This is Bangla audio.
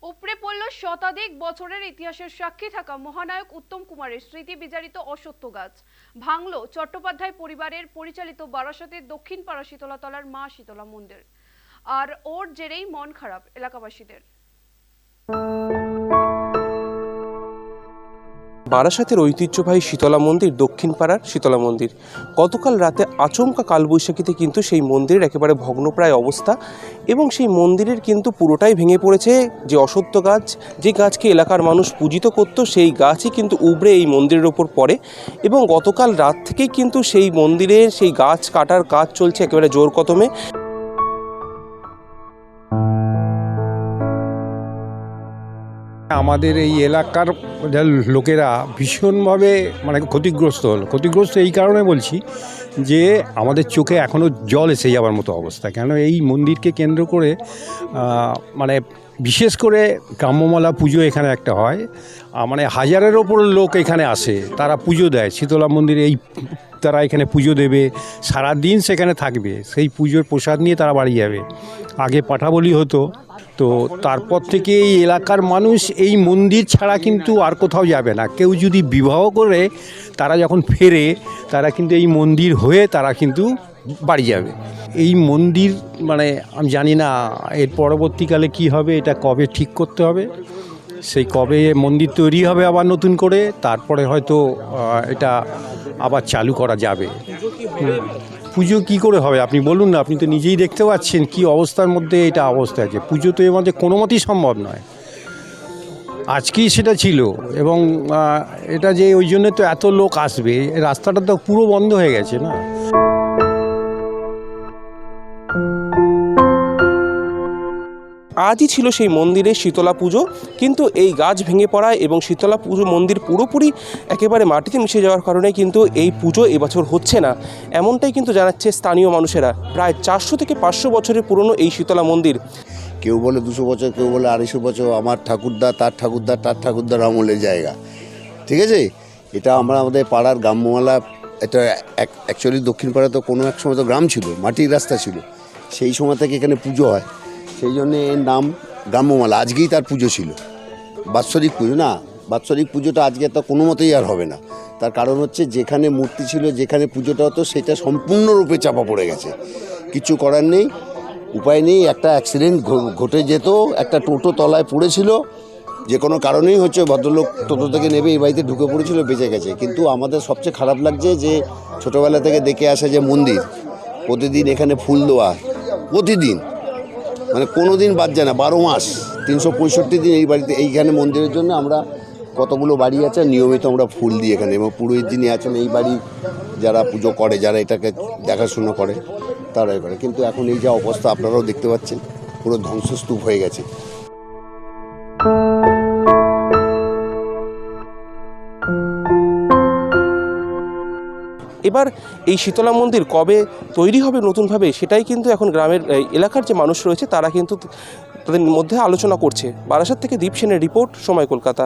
উপড়ে পড়ল শতাধিক বছরের ইতিহাসের সাক্ষী থাকা মহানায়ক উত্তম কুমারের স্মৃতি বিজড়িত অশ্বত্থ গাছ। ভাঙল চট্টোপাধ্যায় পরিবারের পরিচালিত বারাসতের দক্ষিণ পাড়া শীতলাতলার মা শীতলা মন্দির। আর ওর জেরেই মন খারাপ এলাকাবাসীদের। বারাসাতের ঐতিহ্যবাহী শীতলা মন্দির দক্ষিণ পাড়ার শীতলা মন্দির গতকাল রাতে আচমকা কালবৈশাখীতে কিন্তু সেই মন্দিরের একেবারে ভগ্নপ্রায় অবস্থা এবং সেই মন্দিরের কিন্তু পুরোটাই ভেঙে পড়েছে। যে অশ্বত্থ গাছ, যে গাছকে এলাকার মানুষ পূজিত করত, সেই গাছই কিন্তু উবড়ে এই মন্দিরের ওপর পড়ে এবং গতকাল রাত থেকেই কিন্তু সেই মন্দিরের সেই গাছ কাটার কাজ চলছে একেবারে জোর কদমে। আমাদের এই এলাকার লোকেরা ভীষণভাবে ক্ষতিগ্রস্ত এই কারণে বলছি যে আমাদের চোখে এখনও জল এসে যাওয়ার মতো অবস্থা। কেন এই মন্দিরকে কেন্দ্র করে বিশেষ করে গ্রাম্যমালা পুজো এখানে একটা হয়, হাজারের ওপর লোক এখানে আসে, তারা পুজো দেয় শীতলা মন্দিরে। তারা এখানে পুজো দেবে, সারাদিন সেখানে থাকবে, সেই পুজোর প্রসাদ নিয়ে তারা বাড়ি যাবে। আগে পাঠাবলি হতো, তো তারপর থেকে এই এলাকার মানুষ এই মন্দির ছাড়া কিন্তু আর কোথাও যাবে না। কেউ যদি বিবাহ করে তারা যখন ফেরে, তারা কিন্তু এই মন্দির হয়ে তারা কিন্তু বাড়ি যাবে। এই মন্দির আমি জানি না এর পরবর্তীকালে কি হবে, এটা কবে ঠিক করতে হবে। সেই কবে মন্দির তৈরি হবে আবার নতুন করে, তারপরে হয়তো এটা আবার চালু করা যাবে। পুজো কি করে হবে আপনি বলুন না, আপনি তো নিজেই দেখতে পাচ্ছেন কি অবস্থার মধ্যে এটা অবস্থা আছে। পুজো তো এর মধ্যে কোনো মতেই সম্ভব নয়। আজকেই সেটা ছিল এবং এটা যে ওই জন্য তো এত লোক আসবে, রাস্তাটা তো পুরো বন্ধ হয়ে গেছে না। আজই ছিল সেই মন্দিরে শীতলা পুজো, কিন্তু এই গাছ ভেঙে পড়ায় এবং শীতলা পুজো মন্দির পুরোপুরি একেবারে মাটিতে মিশে যাওয়ার কারণে কিন্তু এই পুজো এবছর হচ্ছে না, এমনটাই কিন্তু জানাচ্ছে স্থানীয় মানুষেরা। প্রায় 400 থেকে 500 বছরের পুরনো এই শীতলা মন্দির। কেউ বলে 200 বছর, কেউ বলে 250 বছর। আমার ঠাকুরদা, তার ঠাকুরদা, তার ঠাকুরদার আমলের জায়গা, ঠিক আছে। এটা আমাদের পাড়ার গ্রাম্যমালা। এটা অ্যাকচুয়ালি দক্ষিণ পাড়া তো কোনো এক সময় তো গ্রাম ছিল, মাটির রাস্তা ছিল, সেই সময় থেকে এখানে পুজো হয়, সেই জন্যে এর নাম গ্রাম্যমালা। আজকেই তার পুজো ছিল, বাৎসরিক পুজো না। বাৎসরিক পুজোটা আজকে তো কোনো মতেই আর হবে না। তার কারণ হচ্ছে যেখানে মূর্তি ছিল, যেখানে পুজোটা হতো, সেটা সম্পূর্ণরূপে চাপা পড়ে গেছে। কিছু করার নেই, উপায় নেই। একটা অ্যাক্সিডেন্ট ঘটে যেত, একটা টোটো তলায় পড়েছিল, যে কোনো কারণেই হচ্ছে ভদ্রলোক টোটো থেকে নেবে এই বাড়িতে ঢুকে পড়েছিল, বেঁচে গেছে। কিন্তু আমাদের সবচেয়ে খারাপ লাগছে যে ছোটোবেলা থেকে দেখে আসা যে মন্দির, প্রতিদিন এখানে ফুল দেওয়া, প্রতিদিন কোনো দিন বাদ যায় না, 12 মাস 365 দিন এই বাড়িতে, এইখানে মন্দিরের জন্য আমরা কতগুলো বাড়ি আছে নিয়মিত আমরা ফুল দিই এখানে। এবং পুরোহিত যিনি আছেন এই বাড়ি যারা পুজো করে, যারা এটাকে দেখাশোনা করে, তারাই করে। কিন্তু এখন এই যা অবস্থা আপনারাও দেখতে পাচ্ছেন, পুরো ধ্বংসস্তূপ হয়ে গেছে। এবার এই শীতলা মন্দির কবে তৈরি হবে নতুনভাবে, সেটাই কিন্তু এখন গ্রামের এলাকার যে মানুষ রয়েছে তারা কিন্তু তাদের মধ্যে আলোচনা করছে। বারাসাত থেকে দীপ সেনের রিপোর্ট, সময় কলকাতা।